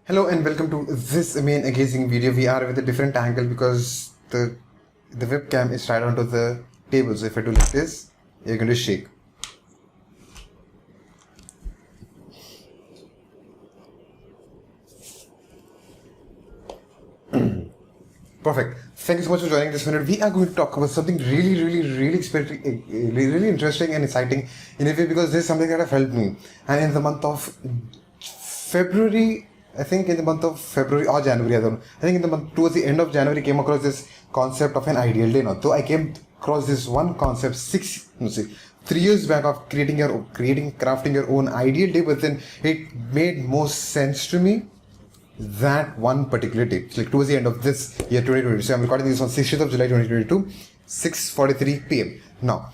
Hello and welcome to this main engaging video. We are with a different angle because the webcam is right onto the table. So if I do like this, you're going to shake. Perfect. Thank you so much for joining this minute. We are going to talk about something really interesting and exciting in a way because this is something that have helped me. And in the month of February, I think in the month of February or January, I don't know. I think in the month towards the end of January, came across this concept of an ideal day. Now, though I came across this one concept 3 years back of crafting your own ideal day, but then it made more sense to me that one particular day. It's like towards the end of this year 2022. So I'm recording this on 16th of July 2022, 6:43 p.m. Now,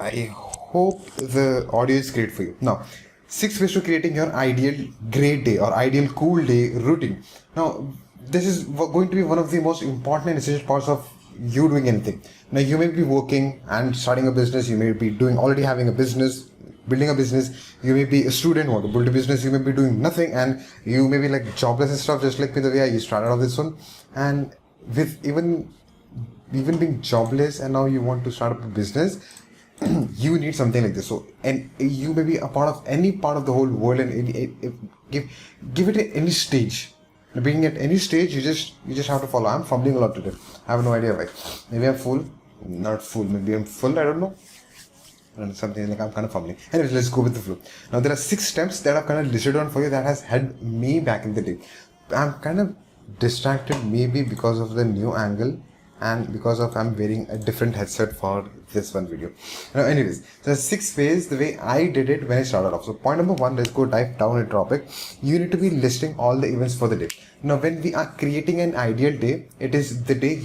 I hope the audio is great for you. Now, 6 ways to creating your ideal great day or ideal cool day routine. Now, this is going to be one of the most important and essential parts of you doing anything. Now, you may be working and starting a business. You may be already having a business, building a business. You may be a student, want to build a business. You may be doing nothing and you may be like jobless and stuff, just like me the way I started off this one. And with even being jobless and now you want to start up a business, you need something like this. So, and you may be a part of any part of the whole world and give it at any stage. Being at any stage, you just have to follow. I'm fumbling a lot today. I have no idea why. Maybe I'm full, not full. Maybe I'm full. I don't know. And something like I'm kind of fumbling. Anyways, let's go with the flow. Now there are 6 steps that I've kind of listed on for you that has helped me back in the day. I'm kind of distracted maybe because of the new angle and because of I'm wearing a different headset for this one video. Now anyways, there's 6 ways the way I did it when I started off. So point number 1, let's go dive down a topic. You need to be listing all the events for the day. Now when we are creating an ideal day, it is the day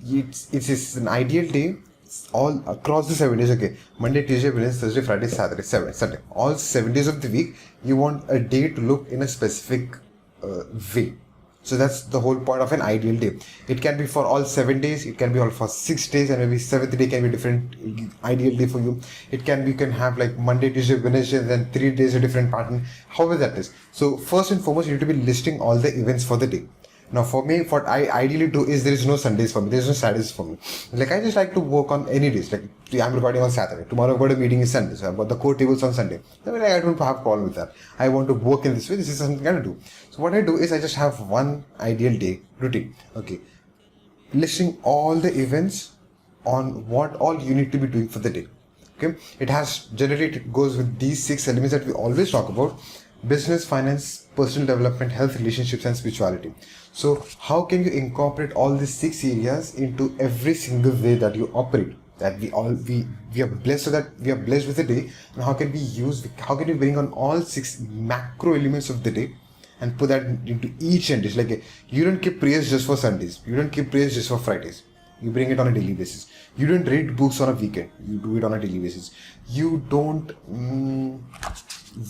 it's an ideal day all across the 7 days. Okay, Monday, Tuesday, Wednesday, Thursday, Friday, Saturday, Sunday, all 7 days of the week. You want a day to look in a specific way. So that's the whole point of an ideal day. It can be for all 7 days, it can be all for 6 days, and maybe 7th day can be different ideal day for you. It can be, you can have like Monday, Tuesday, Wednesday, then 3 days a different pattern, however that is. So first and foremost, you need to be listing all the events for the day. Now for me, what I ideally do is there is no Sundays for me, there is no Saturdays for me. Like I just like to work on any days. Like I'm recording on Saturday, tomorrow I've got a meeting is Sunday, so I've got the core tables on Sunday. I mean, I don't have a problem with that. I want to work in this way, this is something I do. So what I do is I just have one ideal day routine. Okay, listing all the events on what all you need to be doing for the day. Okay, it goes with these 6 elements that we always talk about: business, finance, personal development, health, relationships, and spirituality. So how can you incorporate all these 6 areas into every single way that you operate? That we are blessed, so that we are blessed with the day. And how can we bring on all 6 macro elements of the day and put that into each end? It's like you don't keep prayers just for Sundays. You don't keep prayers just for Fridays. You bring it on a daily basis. You don't read books on a weekend. You do it on a daily basis. You don't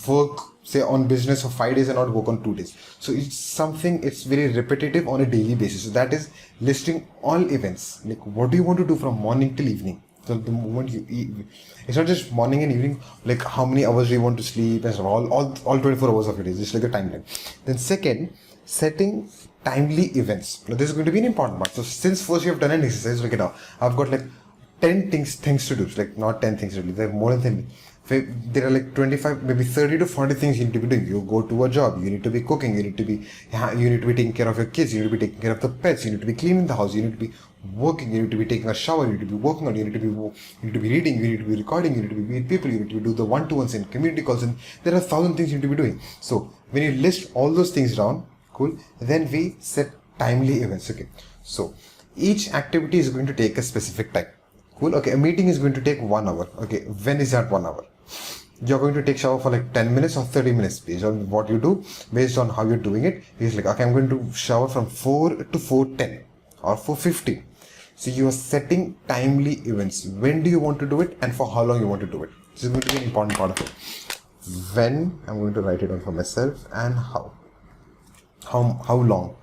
work, say, on business for 5 days and not work on 2 days. So it's very repetitive on a daily basis. So that is listing all events. Like what do you want to do from morning till evening? So the moment you eat, it's not just morning and evening, like how many hours do you want to sleep and stuff, all 24 hours of it is just like a timeline. Then second, setting timely events. Now this is going to be an important part. So since first you have done an exercise, look at now, I've got like 10 things to do. It's like not 10 things to do, there are more than 10. There are like 25, maybe 30 to 40 things you need to be doing. You go to a job, you need to be cooking, you need to be taking care of your kids, you need to be taking care of the pets, you need to be cleaning the house, you need to be working, you need to be taking a shower, you need to be working on, you need to be reading, you need to be recording, you need to be with people, you need to do the one-to-ones and community calls, and there are 1,000 things you need to be doing. So when you list all those things down, cool, then we set timely events. Okay, so each activity is going to take a specific time. Cool. Okay, a meeting is going to take 1 hour. Okay, when is that 1 hour? You're going to take shower for like 10 minutes or 30 minutes based on what you do, based on how you're doing it. It's like, okay, I'm going to shower from 4 to 4:10 or 4:15. So you are setting timely events. When do you want to do it and for how long you want to do it? This is going to be an important part of it. When, I'm going to write it down for myself, and how long.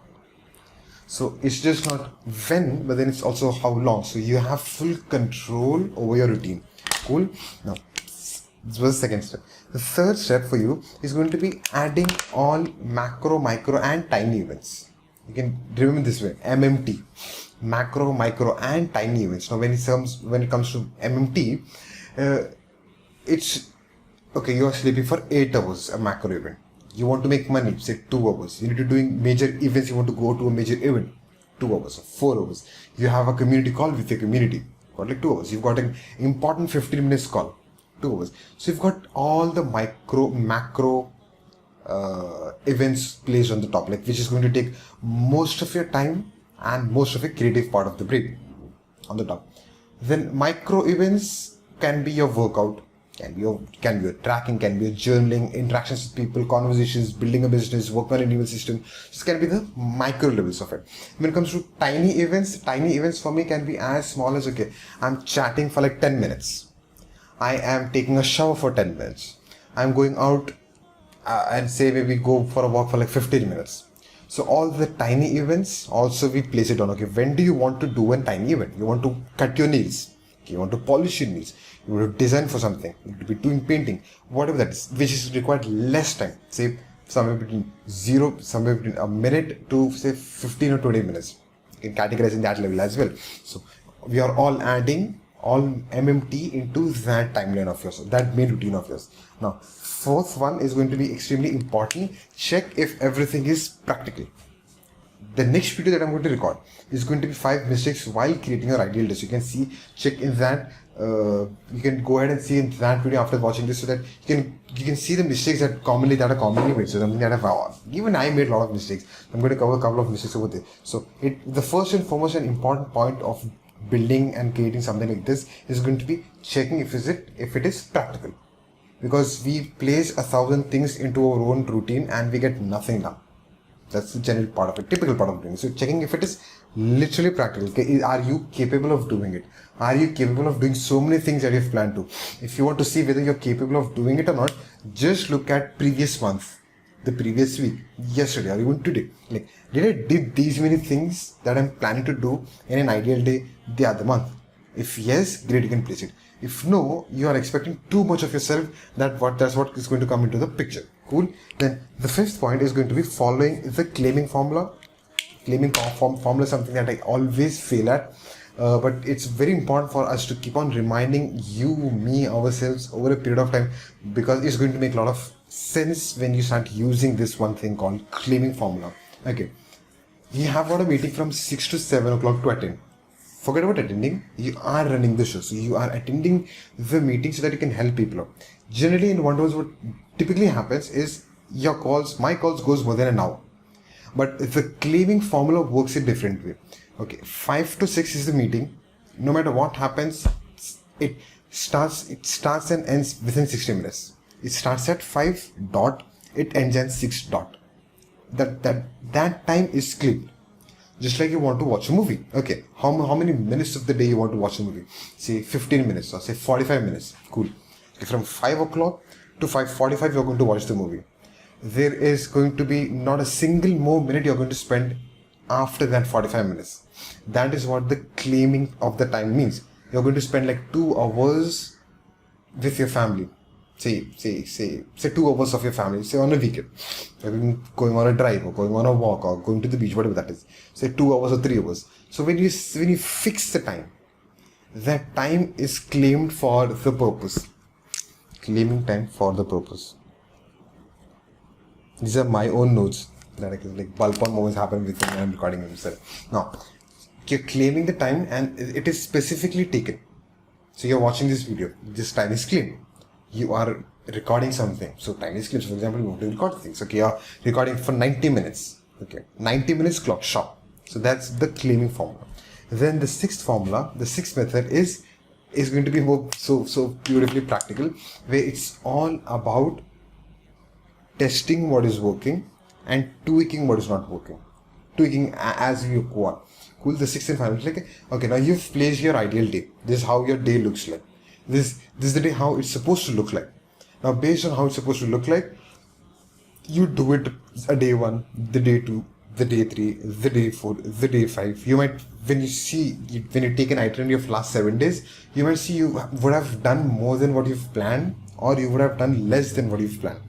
So it's just not when, but then it's also how long. So you have full control over your routine. Cool. Now, this was the second step. The third step for you is going to be adding all macro, micro, and tiny events. You can remember this way: MMT, macro, micro, and tiny events. Now, when it comes to MMT, it's okay. You are sleeping for 8 hours, a macro event. You want to make money, say 2 hours. You need to doing major events. You want to go to a major event, 2 hours or 4 hours. You have a community call with your community, got like 2 hours. You've got an important 15 minutes call, 2 hours. So you've got all the micro, macro events placed on the top, like which is going to take most of your time and most of your creative part of the brain on the top. Then micro events can be your workout, can be your tracking, can be your journaling, interactions with people, conversations, building a business, work on an email system. This can be the micro levels of it. When it comes to tiny events for me can be as small as, okay, I'm chatting for like 10 minutes. I am taking a shower for 10 minutes. I'm going out and say maybe go for a walk for like 15 minutes. So all the tiny events also we place it on. Okay, when do you want to do a tiny event? You want to cut your nails. Okay, you want to polish your nails. You want to design for something. You want to be doing painting. Whatever that is, which is required less time. Say somewhere between a minute to say 15 or 20 minutes. You can categorize in that level as well. So we are all adding all MMT into that timeline of yours, that main routine of yours. Now, fourth one is going to be extremely important. Check if everything is practical. The next video that I'm going to record is going to be 5 mistakes while creating your ideal list. You can see, check in that. You can go ahead and see in that video after watching this, so that you can see the mistakes that are commonly made. So something that even I made a lot of mistakes. I'm going to cover a couple of mistakes over there. So the first and foremost and important point of building and creating something like this is going to be checking if it is practical, because we place 1,000 things into our own routine and we get nothing done. That's the general part of it, typical part of doing it. So checking if it is literally practical. Are you capable of doing it? Are you capable of doing so many things that you've planned to? If you want to see whether you're capable of doing it or not, just look at previous month, the previous week, yesterday, or even today. Like, did I did these many things that I'm planning to do in an ideal day the other month? If yes, great, you can place it. If no, you are expecting too much of yourself, that's what is going to come into the picture. Cool. Then the fifth point is going to be following the claiming formula. Formula is something that I always fail at. But it's very important for us to keep on reminding you, me, ourselves over a period of time, because it's going to make a lot of sense when you start using this one thing called claiming formula. Okay. You have got a meeting from 6 to 7 o'clock to attend. Forget about attending, you are running the show. So you are attending the meeting so that you can help people out. Generally in Wonderworlds, what typically happens is my calls goes more than an hour. But the claiming formula works in a different way. Okay, 5 to 6 is the meeting. No matter what happens, it starts and ends within 60 minutes. It starts at 5 dot, it ends at 6 dot. That time is clipped. Just like you want to watch a movie. Okay, how many minutes of the day you want to watch a movie? Say 15 minutes or say 45 minutes. Cool. Okay, from 5 o'clock to 5:45 you're going to watch the movie. There is going to be not a single more minute you're going to spend after that 45 minutes. That is what the claiming of the time means. You're going to spend like 2 hours with your family. Say 2 hours of your family, say on a weekend. You're going on a drive or going on a walk or going to the beach, whatever that is. Say 2 hours or 3 hours. So when you fix the time, that time is claimed for the purpose. Claiming time for the purpose. These are my own notes that I can, like, bulb on moments happen with me when I'm recording myself. Now, you're claiming the time and it is specifically taken. So you're watching this video, this time is claimed. You are recording something, so time is claimed. So for example, you want to record things. Okay, you're recording for 90 minutes. Okay, 90 minutes clock, sharp. So that's the claiming formula. Then the sixth method is going to be more so beautifully practical, where it's all about testing what is working and tweaking what is not working. Tweaking as you go on. Cool. The sixth and final is like, okay, now you've placed your ideal day. This is how your day looks like. This is the day how it's supposed to look like. Now, based on how it's supposed to look like, you do it a day 1, the day 2, the day 3, the day 4, the day 5. You might, when you take an itinerary of last 7 days, you might see you would have done more than what you've planned or you would have done less than what you've planned.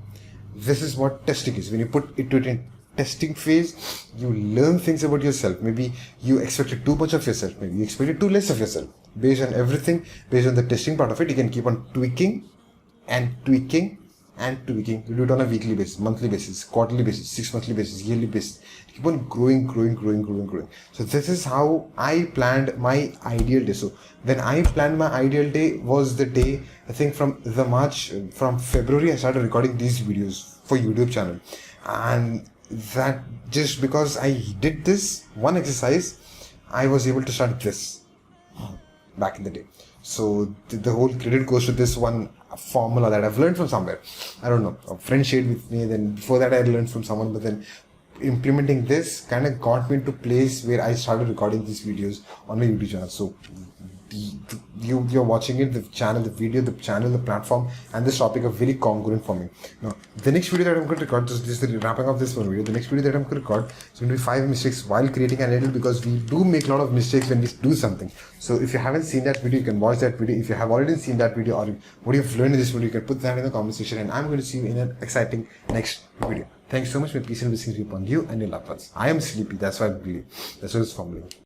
This is what testing is. When you put it in testing phase, you learn things about yourself. Maybe you expected too much of yourself, maybe you expected too less of yourself. Based on everything, based on the testing part of it, you can keep on tweaking and tweaking and tweaking. You do it on a weekly basis, monthly basis, quarterly basis, 6 monthly basis, yearly basis. Keep on growing. So this is how I planned my ideal day. So when I planned my ideal day was the day, I think from February, I started recording these videos for YouTube channel. And that just because I did this one exercise, I was able to start this back in the day. So the whole credit goes to this one formula that I've learned from somewhere. I don't know, a friend shared with me, then before that I learned from someone, but then implementing this kind of got me into place where I started recording these videos on my YouTube channel. So you're watching it, the channel, the platform, and this topic are very congruent for me. Now, the next video that I'm going to record, this is the wrapping up this one video. The next video that I'm going to record is going to be 5 mistakes while creating an idol, because we do make a lot of mistakes when we do something. So if you haven't seen that video, you can watch that video. If you have already seen that video, or what you've learned in this video, you can put that in the comment section, and I'm going to see you in an exciting next video. Thanks so much. May peace and blessings be upon you and your loved ones. I am sleepy, that's why I'm bleeding. That's what it's formulating.